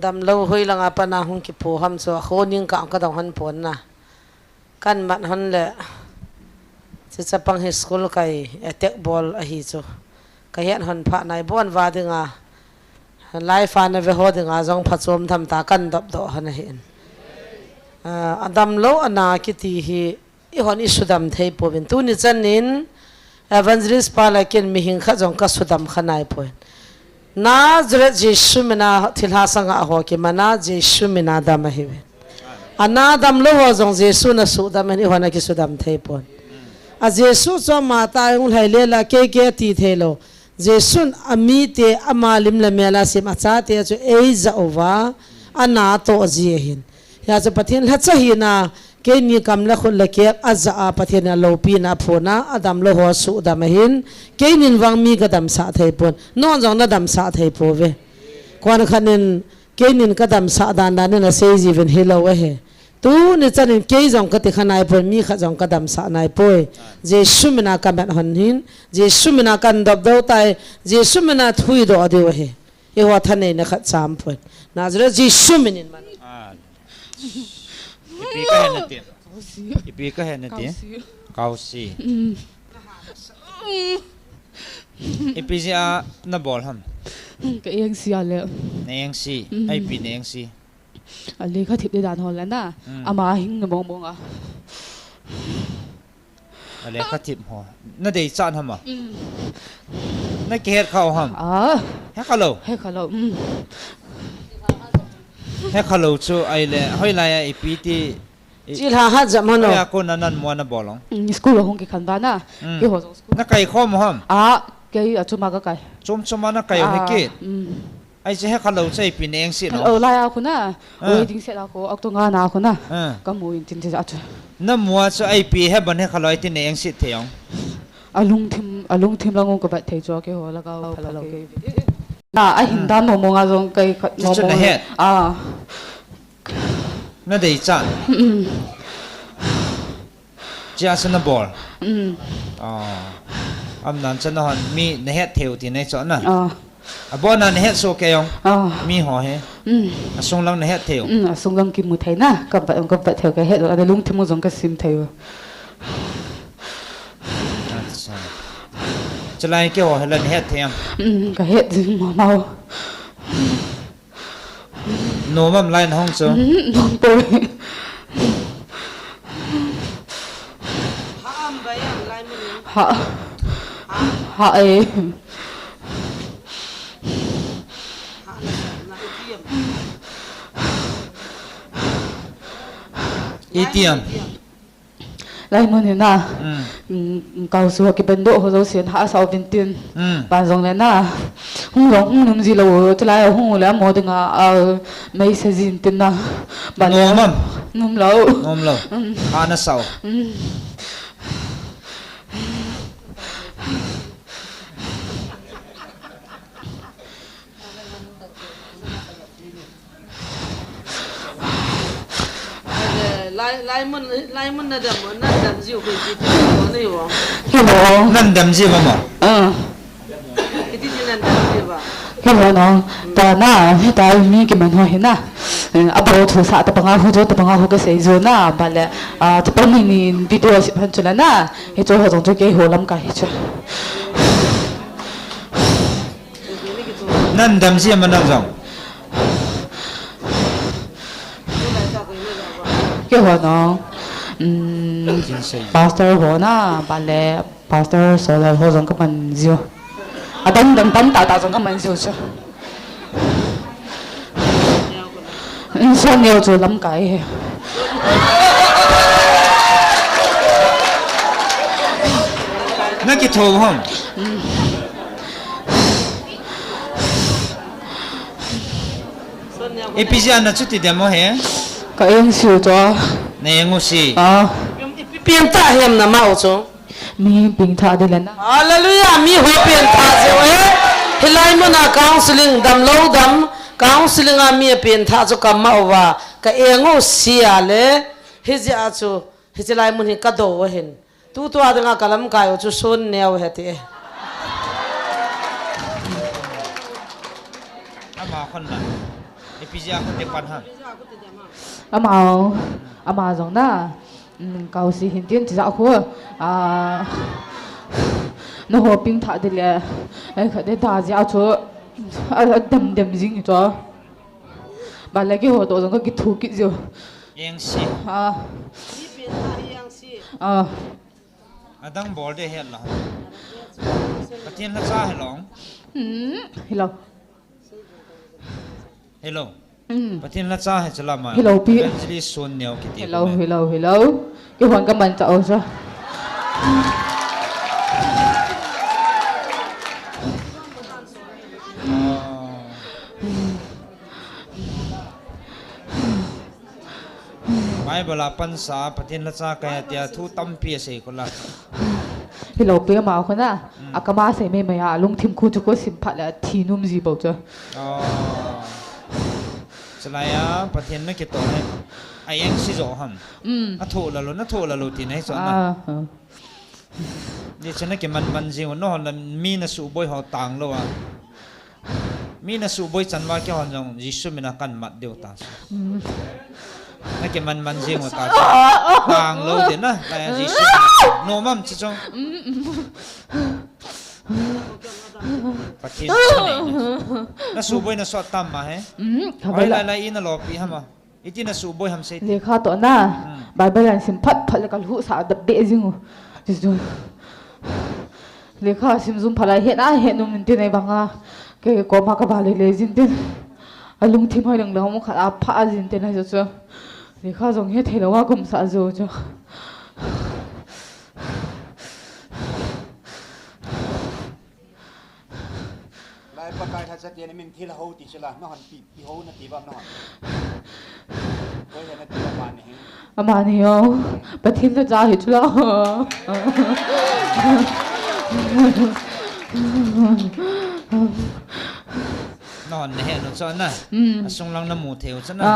đầm lâu hơi là ngapa na hung ki po ham so kho ning ka ka dong han pon na kan man han le se chapang he school kai attack ball a hi chu ka hian han pha nai bon wa dinga lai fa na ve ho dinga jong phachom tham ta kan dop do han hin adam lo ana ki ti hi I hon isudam thei po bin tu ni chanin evangelist pala ken mi hing kha jong ka sudam khanai point na zre jesu mina thilha sanga ho ki mana jesu mina da ma hiwe ana dam lo ho jong jesu na su da mani hona ki sudam thei pon a jesu cho ma ta ung lai le la ke ti thelo jesu ami te amalim la mela sim acha te chu ei za ova ana to ji hin ya chu pathin la cha hi na ke ni kam la khul la ke azza a pathin lo pi na phona adam lo ho su da mahin ke nin wang mi ka dam sa thei pon non jong na dam sa thei po ve kon khanin ke nin ka dam sa dan dan na se ji ven helo he tu ni chanin ke jong ka ti khanai pon mi kha jong ka dam sa nai poi je sumina ka ban hon hin je sumina kan dob do tai je sumina thui do ade he e wa thane na kha cham pon nazra je suminin man Ipi ka hen natin. Ipi ka hen natin. Kausi. Ipi siya na ball ham. Cái gì à lệ. Neng si. Ay pi neng si. À lệ khá thiệp để đàn hồi lên à. À mà hình nó bong bong à. Ale ka tip ho. Na dei chan ham à. Na ke het khao ham. À. He khalo. Hay khá lâu. He khalo chu ai le hoi la ipi ti. chỉ là hát dậm hơn rồi. Ya ko nanan mo na bolong. School là không cái khăn bán à. Cái hồ school. Na kai khom ham. À cái ở chỗ mà cái. Chom choma na kai he kit. Ai se he khalo chai pi neng si no. Ở lại à khun à. Ôi tiếng sẽ là có ốc tung ngà na khun à. Cái mùi tiếng sẽ chứ. Na mua chu ai pi he ban he khalo ti neng si theong. Alung thêm là ngon cái bạn thấy cho cái hồ là cao phải là cái. À ai hình đam mong à giống cái mong à. Na dei chan. Just na ball. Am nan chan hon mi na het theu ti nei chon na. A bon na het so ke yong. Mi ho he. A song lang na het theu. A song lang kim mu thai na. Ka ba theu cái het a lung thêm mo giống cái sim theu. Chalai ke ho helan het theam. Cái het mau. No mam line hong so. Nong tôi. Họ họ ấy ATM lại muốn thế nào cầu số cái bên độ hồ xuyên hạ sau bên tiền bàn giống này na không giống làm gì lâu cho lại không là mua được mấy xe gì tiền na bàn nôm nôm lâu na sau lai mun na dam jiu ke ti ko nei wo hello nan dam ji ba mo ke ti nan dam ji ba hello no ta na ta mi ke man ho he na abo thu sa ta panga hu ke sei zo na ba le ta pa ni video si phan chula na he cho ho jong cho ke ho lam ka he cha nan dam ji man na jong cái hồ nó pastor hồ na bà lệ pastor sợ là hồ giống các bạn diêu à đâm tạo giống các bạn diêu chứ sao nhiều rồi lắm cái na ki thô không epijan na chuti demo he cái em siêu cho này ngu si biến ta hem na mau cho mi bình thà đi lên hallelujah mi hui biến ta cho hilai mo na counseling dam lo dam counseling a mi biến ta cho kam mau wa ka engo sia le hija cho hijilai mo ni ka do hen tu to adanga kalam kai cho son neo hete ama khon la epizia ko te pan ha ama zong na cao si hin tiên chỉ dạo khua nó hồ pin thả đi lẹ ai khởi đến thả dạo chỗ đầm đầm dính cho bà lấy cái hồ tổ giống cái thú kỹ rồi yang si adang bol de het la patien la sa helong hello hello patien la sa he chala ma hello pi actually son neo ki ti hello cái hoàn cái mình chậu cho mai bala pan sa patien la sa ka tia thu tam pi se ko la hello pi ma ko na akama se me me ya lung thim khu chu ko sim phat la thi num ji bo cho chala ya patien na ki to hai ai ang si zo ham a tho la lo ti nei so na ni chana ke man ji no la mi na su boy ho tang lo wa mi na su boy chan wa ke hon jong ji su mi na kan mat deu ta na ke man ji ngo ta tang lo de na la ji su no mam chi chong patien na su boy na so tam ma he ai la in lo pi hama iti na su boy ham se le kha to na bible an sim phat phat la kal hu sa da be jingu ju le kha sim zum phala he na he num tin nei banga ke ko ma ka ba le jin tin alung thim hai lang lo mo kha pha jin tin hai cho le kha jong he thelo wa kum sa jo cho lai pa kai tha cha ti ni min thil ho ti chila no han pi ho na ti bam no han koi he na ti ba man ni ama ni yo pathin to ja hi chula non ne he no so na asung lang na mu theu chana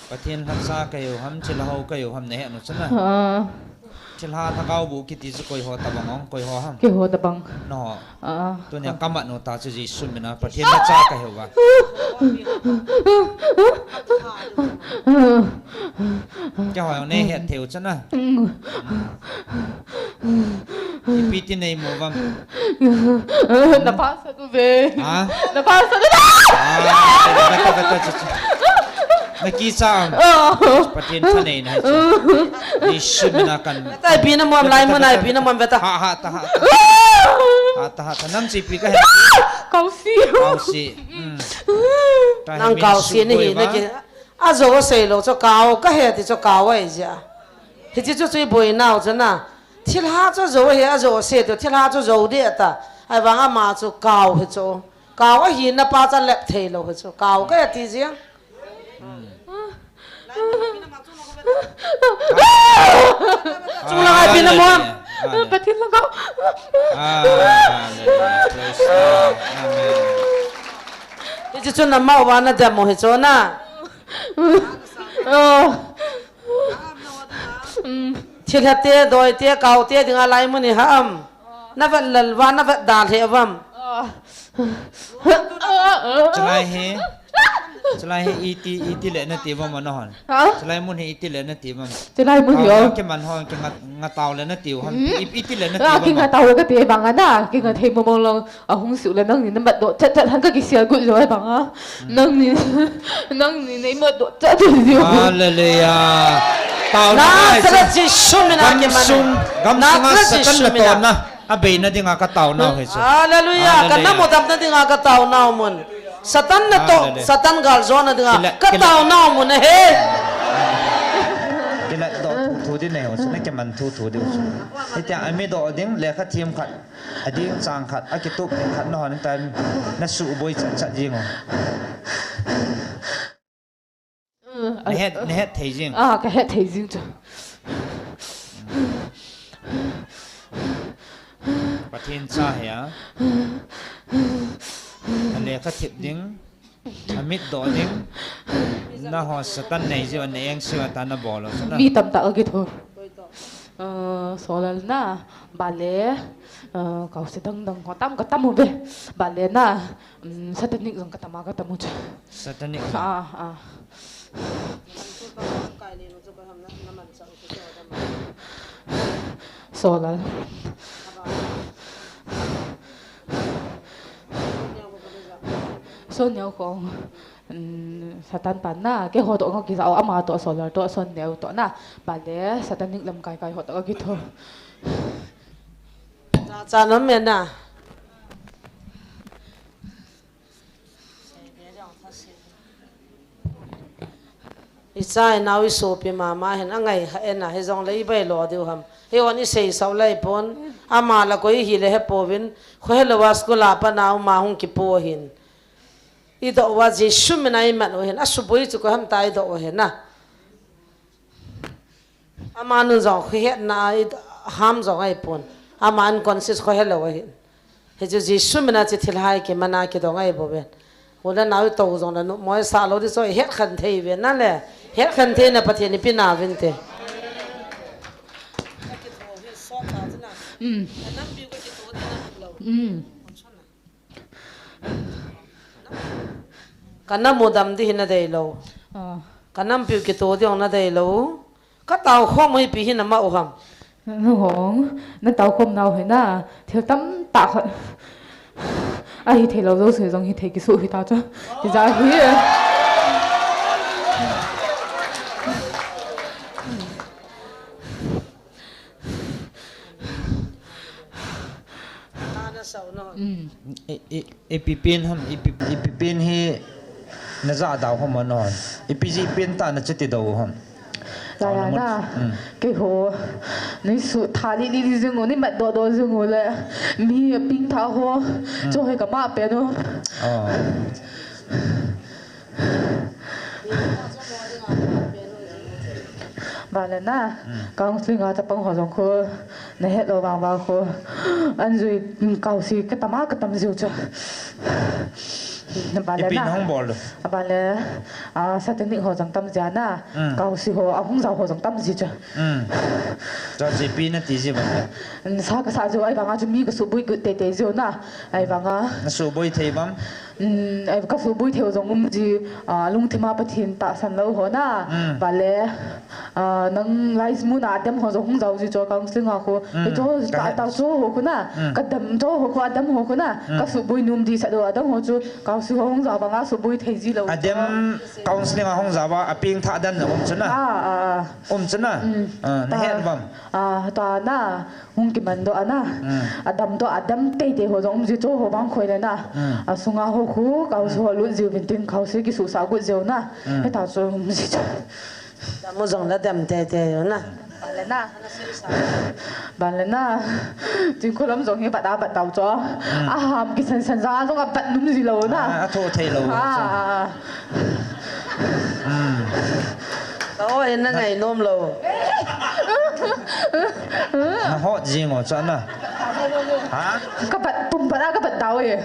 patien hak sa kayo ham chila ho kayo ham ne he no chana chilha thakau bu ki ti koi ho ta bangong koi ho ham ke ho ta bang no to ne kamat no ta chu ji sumina patien na cha ka he wa ke ho ne he theu chana pi ti nei mo wam na pa sa tu ve na pa sa tu na ki sa patien cha nei na ni sumina kan tai pi na mom lai mo nai pi na mom veta ha ta nang si pi ka he cao si nang cao si ni na ki a zo se lo cho cao ka he ti cho cao ai ja hi chi chu chui boi nao chana thil ha cho zo he a zo se to thil ha cho zo de ta ai wang a ma cho cao he cho cao a hi na pa cha lep thei lo he cho cao ka ti jiang chung la ai pi na mom pathin lang cao hi chi chu na ma wa na da mo he cho na thil ha te doi te cao te dinga lai mo ni ham na va lal wa na va dal he avam chalai he iti le na ti bam no han chalai mun he iti le na ti bam chalai mun yo ke man hon ke nga taw le na ti han iti le na ti ki bam nga taw ka te bang na ki nga thei mo mo lo a hung siu le nang ni na mat do chat chat han ka ki sia gu rồi bang a nang ni nei mo do chat ji hallelujah taw na sa chi shumina ke man gam sunga satan la ton na abe na dinga ka taw na he hallelujah kana mo dam na dinga ka taw na mon satan na to satan gal zona dinga ka taw na mon he kila do thu di nei ho sna ke man thu di ho ita ami do ding le kha thiam khat ading chang khat akitup ne khat no han tan na su boi cha jing ne het thei jing ka het thei jing cho pathin cha ya le kha thip ding amit do ding na ho satan nei je an eng siwa ta na bolo mi tam ta ke tho Solar na bale kau sedang dang kotam ketemu be bale na satanik dang ketemu je Satanik. Solar so nhau không satan pan na cái họ tụi nó kia sao ama tụi solar tụi son nhau tụi na bale satanik làm cái họ tụi cái thôi cha nó miền à isai nào iso pi mama hen angai hen na he jong lei bai lo diu ham he oni sei sau lai pon ama la koi hi le he povin khoi lo was ko la pa naw ma hung ki po hin I do wa ji shum na I man o hen asu boi chu ko ham tai do o hen na ama nu jong khoi het na ham jong ai pon ama an conscious khoi he lo hen he ju ji shum na chi thil hai ke mana ke do ngai bo ben ola naw to jong la no moi sa lo di so het khan thei ve na le het khan thei na pathe ni pina vin te kanam modam di hina dei lo kanam piu ki to di ong na dei lo ka tao khom mai pi hina ma o ham nó hỏng nó tao không nào hết na theo tấm tạ khẩn ai thì lâu rồi sử dụng thì cái số thì tao cho thì ra hi Ipipin ham ipipin hi na za daw ham non ipiji pin ta na chiti daw ham là na cái hồ nếu sự thà đi dương ngồi nên mặt đồ dương ngồi lại mi pin tháo hồ cho hay cả má bé nữa bà lên na con suy nghĩ tập băng hòa dòng khô này hết đồ vàng khô anh rồi cầu xì cái tấm diều cho ipin hong bol bà lên sát tiếng định hòa dòng tâm giá na cầu xì hồ ông giàu hòa dòng tâm gì cho cho gì pin nó tí gì vậy sao cái sao rồi ai vàng cho mi cái số bụi cái tê diều na ai vàng nó số bụi thấy bấm ai các số bụi theo dòng gì lung thì mà bắt hiện tạ sản lâu hồ na bà lên nâng lại muốn đâm họ giống giàu gì cho con sinh hoạt cái chỗ tao chỗ hồ na cái đâm chỗ hồ đâm hồ na các số bụi nôm đi sẽ đồ đâm hồ chỗ cao số không giàu bằng số bụi thấy gì lâu đâm con sinh hoạt không giàu à pin thà đâm là chân à chân à nó hết bấm tao na không kịp mình đó na đâm tê hồ giống gì chỗ hồ bằng khơi này na sung hồ khu cao số luôn diều bình thường cao số cái số sáu của diều na cái tao chỗ không gì cho mo jong la dem te na balena chính cô lắm giống như bạn tàu cho cái sần ra giống bạn đúng gì lâu na thô thầy lâu ôi nó ngày nôm lâu nó hot gì ngồi chân à hả các bạn tung bạn tàu ấy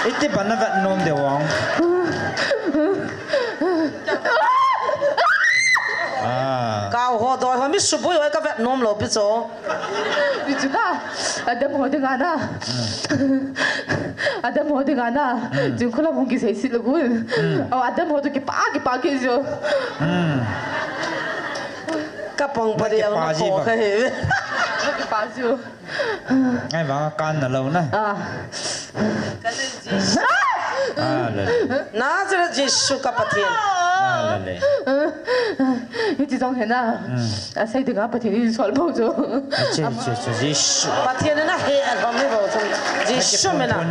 ít tí bạn nó vẫn nôm đều không cao ho đòi họ biết sụp bụi cái vẹt nôm lẩu biết số biết chứ na đâm họ tiếng Anh đâm họ tiếng Anh chúng cô làm không kỹ sĩ xịt luôn đâm họ cái pa cái gì cái bông bờ đèo nó khó cái pa gì ngay vào can là lâu nè na giờ chỉ sụp cái bát thiên như chị trong thế nào xây từ ngã bát thiên đi xoắn bao giờ bát thiên nó hệ không biết bao giờ chỉ sụp mình à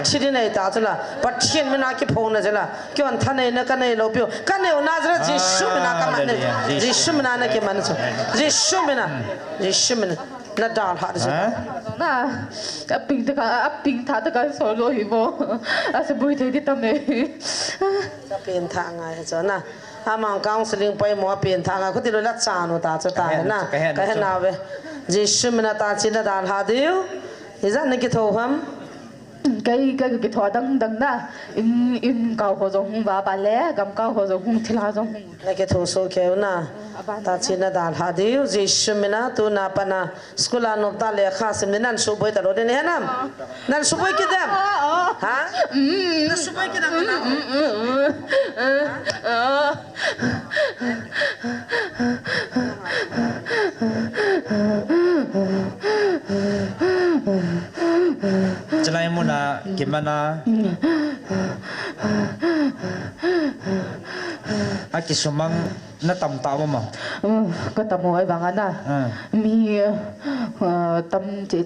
chỉ đi này ta chứ là bát thiên mình nói cái phong này chứ là cái anh thanh này nó cái này lâu biểu cái này na giờ chỉ sụp mình cái mặt này chỉ sụp mình cái cái mặt này chỉ sụp mình nó đào hạt chứ na pin thà tất cả số lô hi vô sẽ bùi thấy đi tâm này pin thang ngay cho na mang cao sinh linh bay mua pin thang ngay có thể là chán nó ta cho ta na cái nào vậy chỉ xem mình ta chỉ là đàn hạt điếu thì ra này cái thầu hâm cái thọ đằng na in cao hồ giống hung và bà lẽ gam cao hồ giống hung thì là giống hung này cái thô số kéo na ta chỉ là đàn hà điếu gì xem na tu na pana school an nộp ta lệ khá xem nên số bơi ta rồi đấy nam nên số bơi cái đam hả nên số bơi cái đam Celai muna gimana? Aki sumang na tawa mo. Có tầm mồi vàng anh à mi tầm chế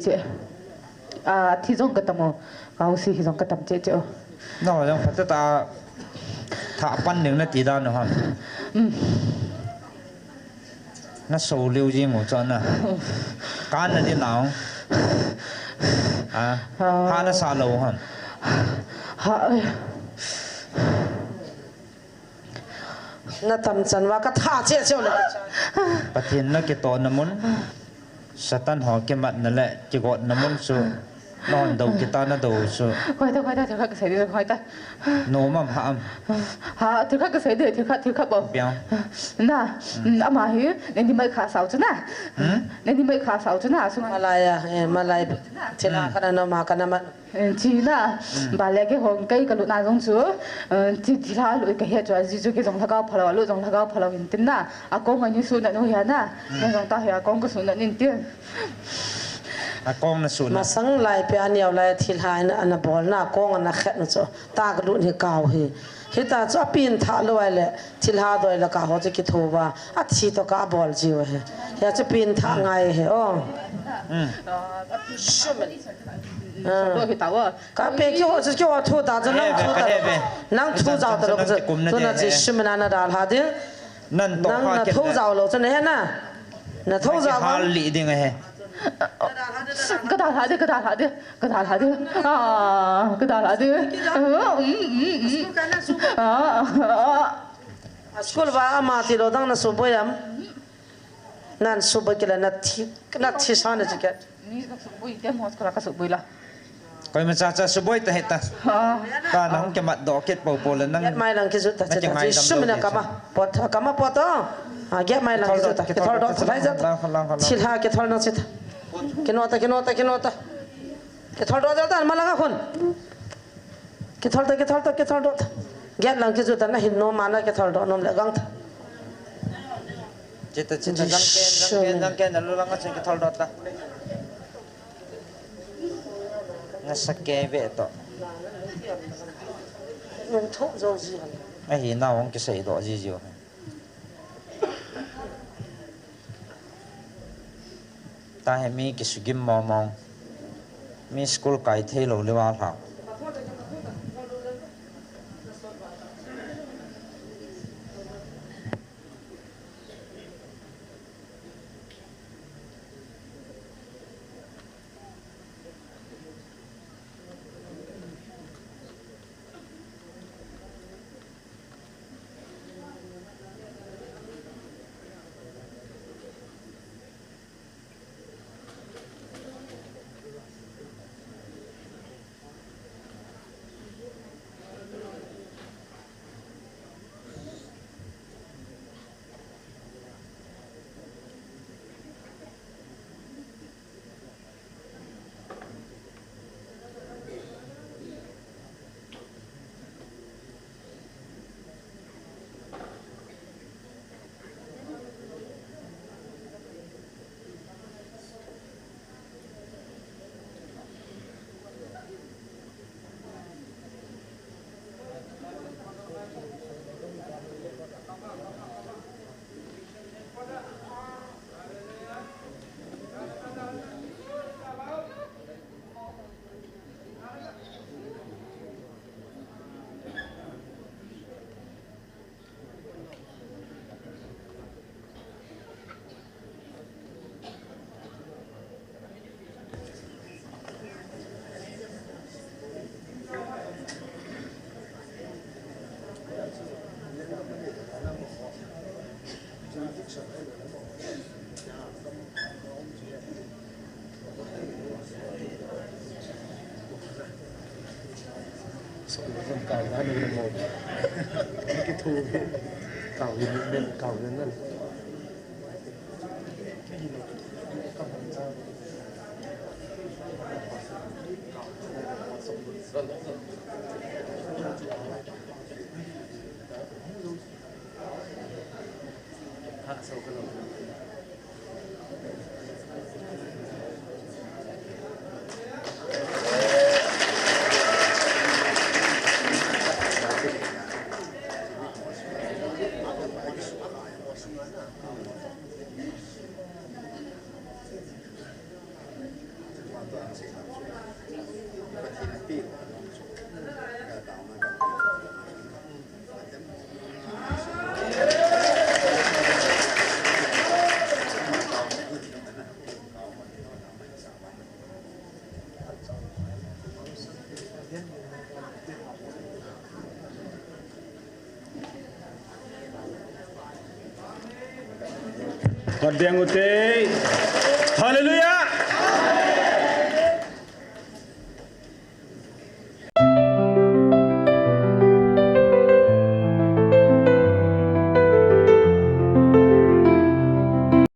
thì giống cái tầm mồi cao sĩ giống cái tầm chế Nó giống phải ta thả pan những nó tí đa nữa hả? Nó sầu liu gì ngủ cho nè, cá nó đi nào? Ha nó xa lâu hả? nó tầm chân và cái thả chết chứ này Bắt thiên nó cái to nó muốn Satan họ cái mặt nó lại chỉ gọi nó muốn số non đầu kita nó đầu số khoai ta thực cái gì khoai ta nổ mà hả thực cái gì thực bao béo na mà hi nên đi mấy khá sáu chứ na nên đi mấy khá sáu chứ na xung Malay thì là cái nào mà cái nào mà chỉ na bà lẽ cái hồng cây cái lụt na giống chúa thì là lụt cái hết rồi chỉ cái giống thằng cao phalo lụt giống thằng cao phalo hình tin na à con mà như xuân này nó hiện na nên giống ta hiện con cái xuân này nhìn tiền con nó sụn mà sáng lại pe anh nhiều lại thì hai anh bol na con anh khét nó cho ta cái lụt thì cao hi ta cho pin thả lôi lại thì hai đôi là cả họ chỉ cái thua và thì to cả bol chiu he ya cho pin thả ngay he đôi thì tao à cả pe kêu họ thua ta cho năng thua giàu ta lúc tôi nói chỉ xem mình anh đã là thế năng thua giàu lúc cho nên na na thua giàu mà lì đi ngay cái đào hả đi à cái đào hả đi school ba ama ti lo dang na so boyam nan so boy kila na thi san na chike ni ka bui tem hot ka so bui la coi mà cha suboi ta heta ta nang cái mặt đỏ kết bầu bầu lên nang get mai lang ki zut ta che sum na kama pot get mai lang ki zut ta ke thor do sai zat thil ha ke thor na chit ke nota ke thor do ta ma laga khun ke thor do get lang ki zut na hin no mana ke thor do nom le gang chết răng ken nó lang cái thor do ta nó sắc kê vậy to mình thốt dâu gì hả ai hiện nào ông cái sấy đó gì rồi ta hay mi cái suy mò mò mi school cái thay lâu lưu vào thảo ส่งคนเก่าแล้วหนึ่งโมงนี่ก็ถูกเก่าอยู่เป็นเก่าอยู่นั่นฮักโซกันเลย Guardian Ute. Hallelujah.